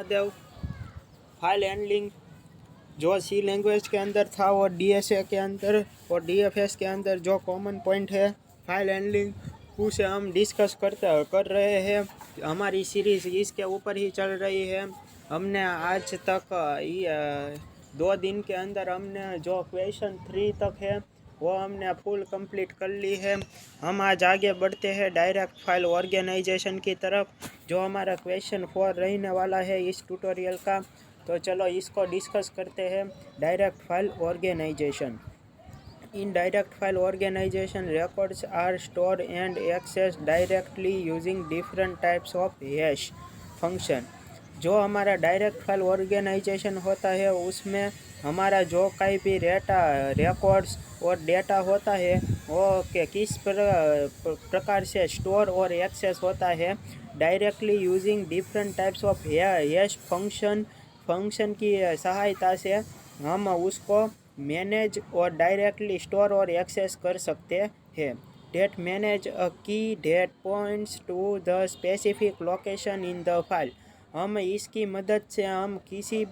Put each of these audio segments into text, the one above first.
Mahadev. File handling जो सी language के अंदर था और डीएसए के अंदर और डीएफएस के अंदर जो कॉमन पॉइंट है फाइल हैंडलिंग, उसे हम डिस्कस कर रहे हैं। हमारी सीरीज़ इसके ऊपर ही चल रही है। हमने आज तक 2 दिन के अंदर हमने जो क्वेश्चन 3 तक है वो हमने फुल कंप्लीट कर ली है। हम आज आगे बढ़ते हैं डायरेक्ट फाइल ऑर्गेनाइजेशन की तरफ, जो हमारा क्वेश्चन 4 रहने वाला है इस ट्यूटोरियल का। तो चलो इसको डिस्कस करते हैं। Direct file organisation. In direct file organization, records are stored and accessed directly using different types of hash function। जो हमारा डायरेक्ट फाइल ऑर्गेनाइजेशन होता है उसमें हमारा जो कहीं भी रिकॉर्ड्स और डेटा होता है वो किस प्रकार से स्टोर और एक्सेस होता है directly using different types of hash function की सहायता से हम उसको मैनेज और डायरेक्टली स्टोर और एक्सेस कर सकते हैं। Date manage a key date points to the specific location in the file. हम इसकी मदद से हम किसी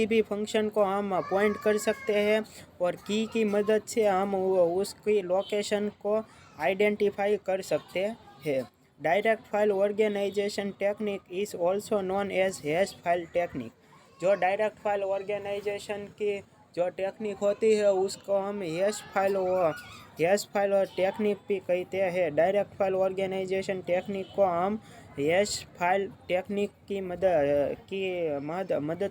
भी फंक्शन को हम पॉइंट कर सकते हैं और की मदद से हम उसकी लोकेशन को आइडेंटिफाई कर सकते हैं। Direct file organisation technique is also known as hash file technique. जो डायरेक्ट फाइल ऑर्गेनाइजेशन की जो टेक्निक होती है उसको हम हैश फाइल और टेक्निक भी कहते हैं। डायरेक्ट फाइल ऑर्गेनाइजेशन टेक्निक को हम हैश फाइल टेक्निक की मदद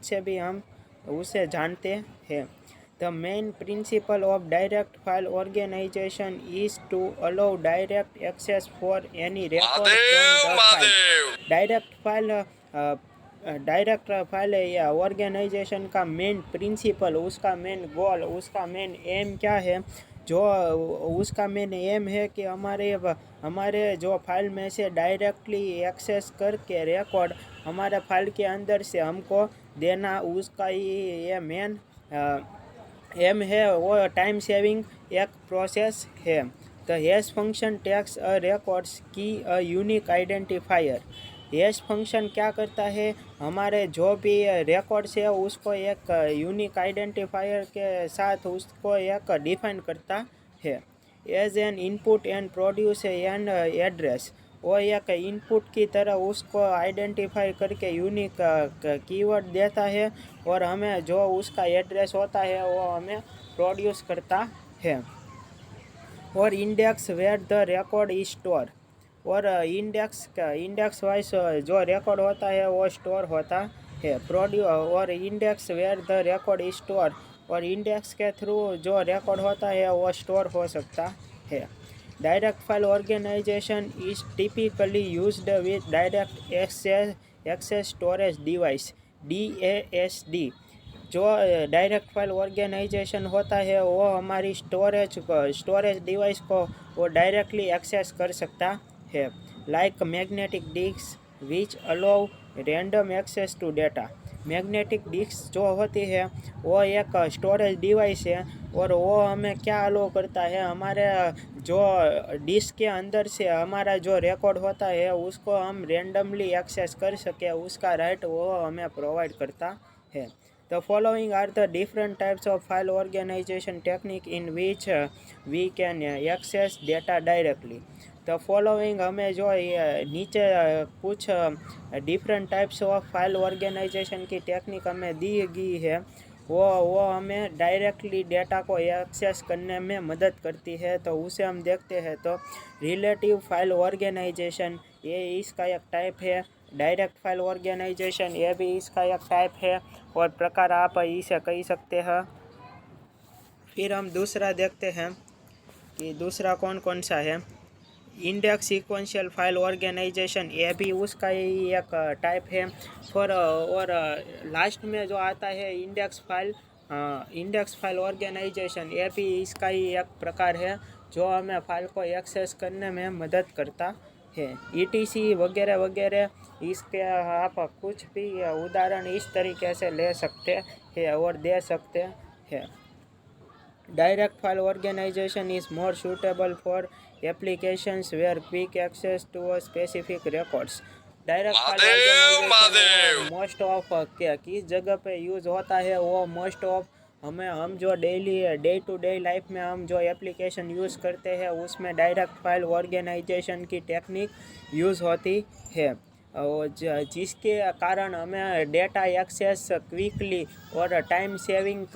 से भी हम उसे जानते हैं। The main principle of direct file organisation is to allow direct access for any record from the file. Direct file या ऑर्गेनाइजेशन का मेन प्रिंसिपल, उसका मेन गोल, उसका मेन एम क्या है? जो उसका मेन एम है कि हमारे जो फाइल में से डायरेक्टली एक्सेस करके रिकॉर्ड हमारे फाइल के अंदर से हमको देना, उसका ये मेन एम है। वो टाइम सेविंग एक प्रोसेस है। The hash function takes a records key a unique identifier. Hash function क्या करता है? हमारे जो भी रिकॉर्ड्स है उसको एक यूनिक आइडेंटिफायर के साथ उसको एक डिफाइन करता है। As an input and produce and address. वो एक इनपुट की तरह उसको आइडेंटिफाई करके यूनिक कीवर्ड देता है और हमें जो उसका एड्रेस होता है वो हमें प्रोड्यूस करता है। और index where the record is store. और इंडेक्स वाइज जो रिकॉर्ड होता है वो स्टोर होता है। और index where the record is store, और इंडेक्स के थ्रू जो रिकॉर्ड होता है वो स्टोर हो सकता है। Direct file organisation is typically used with direct access storage device DASD। जो डायरेक्ट फाइल ऑर्गेनाइजेशन होता है वो हमारी स्टोरेज डिवाइस को वो डायरेक्टली एक्सेस कर सकता है। Like magnetic disk which allow random access to data. Magnetic disk जो होती है वो एक स्टोरेज डिवाइस है और वो हमें क्या अलाउ करता है? हमारे जो डिस्क के अंदर से हमारा जो रिकॉर्ड होता है उसको हम रेंडमली एक्सेस कर सके, उसका राइट वो हमें प्रोवाइड करता है। The following are the different types of file organization technique in which we can access data directly। The following हमें जो नीचे कुछ different types of file organisation की टेक्निक हमें दी गई है, वो हमें डायरेक्टली डेटा को एक्सेस करने में मदद करती है। तो उसे हम देखते हैं। तो रिलेटिव फाइल ऑर्गेनाइजेशन ये इसका एक टाइप है। डायरेक्ट फाइल ऑर्गेनाइजेशन ये भी इसका एक टाइप है और प्रकार आप इसे कह सकते हैं। फिर हम दूसरा देखते हैं कि दूसरा कौन कौन सा है। इंडेक्स सीक्वेंशियल फाइल ऑर्गेनाइजेशन ये भी उसका ही एक टाइप है। और लास्ट में जो आता है इंडेक्स फाइल ऑर्गेनाइजेशन ये भी इसका ही एक प्रकार है जो हमें फाइल को एक्सेस करने में मदद करता है। ETC वगैरह वगैरह इसके आप कुछ भी उदाहरण इस तरीके से ले सकते हैं और दे सकते हैं। Direct file organisation is more suitable for applications where quick access to a specific records। Direct file organisation most of किस जगह पे यूज़ होता है, वो मोस्ट ऑफ हम जो daily day to day life में हम जो एप्लीकेशन यूज़ करते हैं उसमें डायरेक्ट फाइल ऑर्गेनाइजेशन की टेक्निक यूज़ होती है, और जिसके कारण हमें डेटा एक्सेस क्विकली और टाइम सेविंग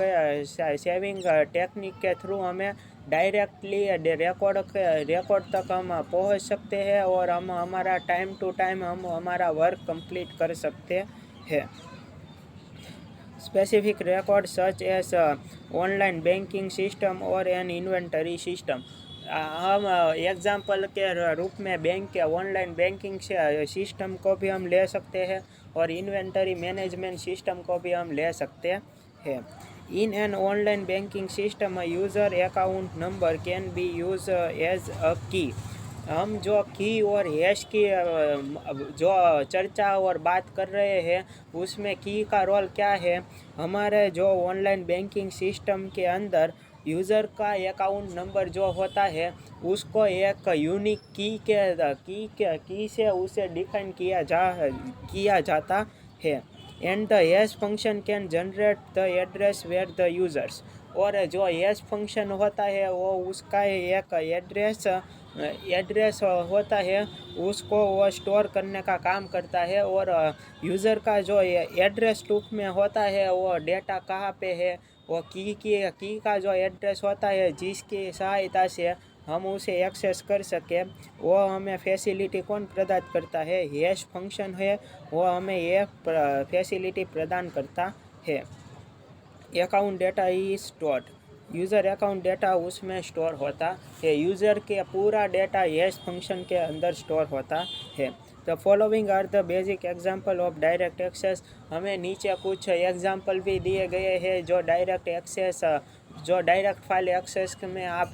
टेक्निक के थ्रू हमें डायरेक्टली रिकॉर्ड तक हम पहुंच सकते हैं, और हम हमारा टाइम टू टाइम हम हमारा वर्क कंप्लीट कर सकते हैं। Specific record such as online banking system और एन इन्वेंटरी सिस्टम, हम एग्जाम्पल के रूप में बैंक के ऑनलाइन बैंकिंग सिस्टम को भी हम ले सकते हैं, और इन्वेंटरी मैनेजमेंट सिस्टम को भी हम ले सकते हैं। In an online banking system user account number can be use as a key. हम जो की और हैश की जो चर्चा और बात कर रहे हैं उसमें की का रोल क्या है, हमारे जो ऑनलाइन बैंकिंग सिस्टम के अंदर यूज़र का अकाउंट नंबर जो होता है उसको एक यूनिक की से उसे डिफाइन किया जाता है, and the hash function can generate the address where the users, और जो हैश फंक्शन होता है वो उसका एक एड्रेस होता है, उसको वो स्टोर करने का काम करता है, और यूज़र का जो एड्रेस टूक में होता है वो डेटा कहाँ पे है, वो की का जो एड्रेस होता है जिसकी सहायता से हम उसे एक्सेस कर सकें, वो हमें फैसिलिटी कौन प्रदान करता है, हैश फंक्शन है, वो हमें ये फैसिलिटी प्रदान करता है। Account data is stored, user account data उसमें स्टोर होता है, यूज़र के पूरा डेटा हैश फंक्शन के अंदर स्टोर होता है। The following are the basic example of direct access, हमें नीचे कुछ एग्जांपल भी दिए गए हैं जो डायरेक्ट फाइल एक्सेस में आप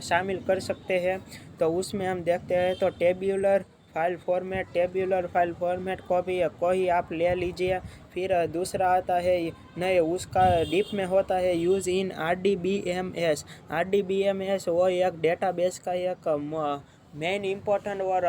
शामिल कर सकते हैं। तो उसमें हम देखते हैं तो टेब्यूलर फाइल फॉर्मेट को ही आप ले लीजिए। फिर दूसरा आता है नहीं, उसका डीप में होता है यूज़ इन RDBMS वो एक डेटाबेस का एक मेन इम्पोर्टेंट और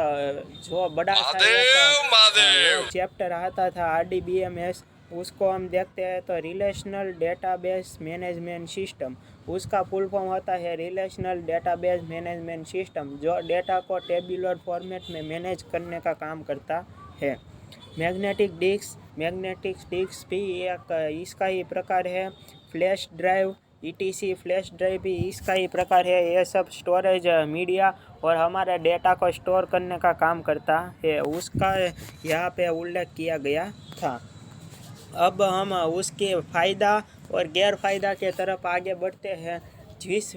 जो बड़ा सा एक चैप्टर आता था RDBMS, उसको हम देखते हैं तो रिलेशनल डेटाबेस मैनेजमेंट सिस्टम, उसका फुल फॉर्म होता है रिलेशनल डेटाबेस मैनेजमेंट सिस्टम, जो डेटा को टेबुलर फॉर्मेट में मैनेज करने का काम करता है। मैग्नेटिक डिस्क भी एक इसका ही प्रकार है। Flash drive ETC flash drive भी इसका ही प्रकार है। ये सब स्टोरेज मीडिया और हमारे डेटा को स्टोर करने का काम करता है, उसका यहाँ पे उल्लेख किया गया था। अब हम उसके फ़ायदा और गैरफ़ायदा के तरफ आगे बढ़ते हैं। जिस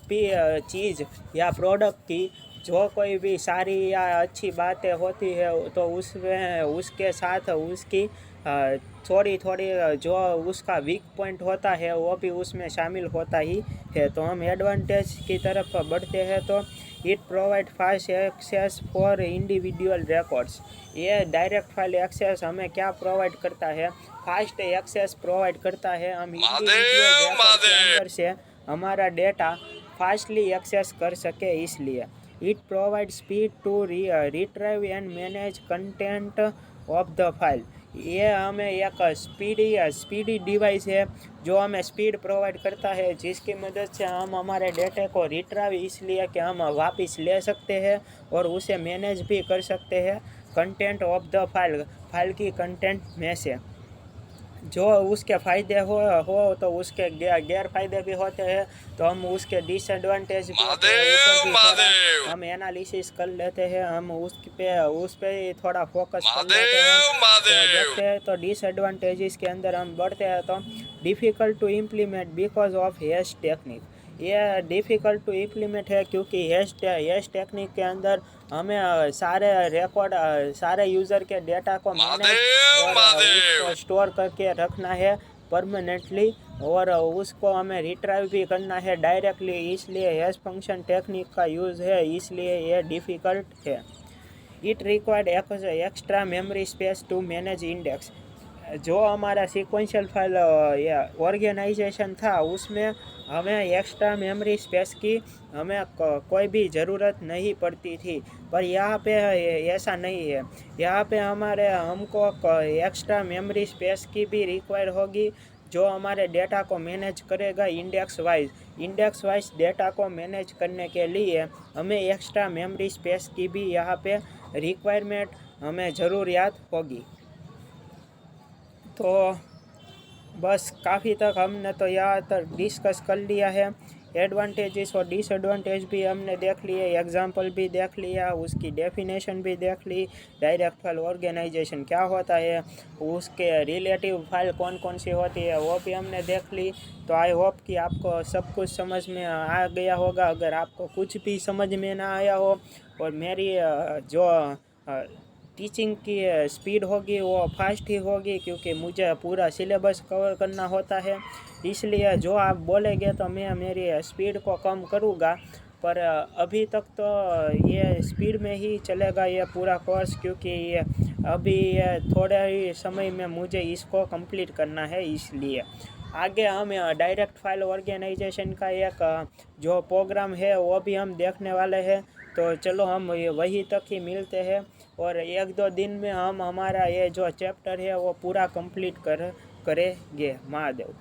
भी चीज़ या प्रोडक्ट की जो कोई भी सारी या अच्छी बातें होती है तो उसमें उसके साथ उसकी थोड़ी जो उसका वीक पॉइंट होता है वो भी उसमें शामिल होता ही है। तो हम एडवांटेज की तरफ बढ़ते हैं। तो it provide fast access for individual records, ये डायरेक्ट फाइल एक्सेस हमें क्या प्रोवाइड करता है, फास्ट एक्सेस प्रोवाइड करता है। हम इंडिविजुअल रिकॉर्ड के अंदर से हमारा डेटा फास्टली एक्सेस कर सके इसलिए। It provide speed to retrieve and manage content of the file, ये हमें एक स्पीडी डिवाइस है जो हमें स्पीड प्रोवाइड करता है, जिसकी मदद से हम हमारे डेटा को रिट्राइव इसलिए कि हम वापस ले सकते हैं और उसे मैनेज भी कर सकते हैं कंटेंट ऑफ द फाइल की कंटेंट में से। जो उसके फ़ायदे हो तो उसके गैर फायदे भी होते हैं, तो हम उसके डिसएडवांटेज भी हम एनालिसिस कर लेते हैं, हम उस पे थोड़ा फोकस कर लेते हैं। तो देखते हैं तो डिसएडवांटेजेस के अंदर हम बढ़ते हैं। तो difficult to implement because of hash technique, ये डिफ़िकल्ट टू इम्प्लीमेंट है क्योंकि हैश टेक्निक के अंदर हमें सारे यूज़र के डेटा को मैनेज और उसको स्टोर करके रखना है परमानेंटली, और उसको हमें रिट्राइव भी करना है डायरेक्टली, इसलिए हैश फंक्शन टेक्निक का यूज़ है, इसलिए ये डिफ़िकल्ट है। It required extra memory space to manage index, जो हमारा सीक्वेंशियल फाइल या ऑर्गेनाइजेशन था उसमें हमें एक्स्ट्रा मेमोरी स्पेस की हमें कोई भी ज़रूरत नहीं पड़ती थी, पर यहाँ पे ऐसा नहीं है। यहाँ पे हमको एक्स्ट्रा मेमोरी स्पेस की भी रिक्वायर होगी, जो हमारे डेटा को मैनेज करेगा इंडेक्स वाइज डेटा को मैनेज करने के लिए हमें एक्स्ट्रा मेमोरी स्पेस की भी यहाँ पे रिक्वायरमेंट हमें ज़रूरियात होगी। तो बस काफ़ी तक हमने तो यहाँ तक डिस्कस कर लिया है। एडवांटेजेस और डिसएडवांटेज भी हमने देख लिए, एग्जाम्पल भी देख लिया, उसकी डेफिनेशन भी देख ली, डायरेक्ट फाइल ऑर्गेनाइजेशन क्या होता है, उसके रिलेटिव फाइल कौन कौन सी होती है वो भी हमने देख ली। तो आई होप कि आपको सब कुछ समझ में आ गया होगा। अगर आपको कुछ भी समझ में ना आया हो और मेरी जो टीचिंग की स्पीड होगी वो फास्ट ही होगी, क्योंकि मुझे पूरा सिलेबस कवर करना होता है, इसलिए जो आप बोलेंगे तो मैं मेरी स्पीड को कम करूँगा। पर अभी तक तो ये स्पीड में ही चलेगा ये पूरा कोर्स, क्योंकि ये अभी ये थोड़े ही समय में मुझे इसको कंप्लीट करना है। इसलिए आगे हम डायरेक्ट फाइल ऑर्गेनाइजेशन का एक जो प्रोग्राम है वो भी हम देखने वाले हैं। तो चलो हम वही तक ही मिलते हैं, और 1-2 दिन में हम हमारा ये जो चैप्टर है वो पूरा कंप्लीट करेंगे। महादेव।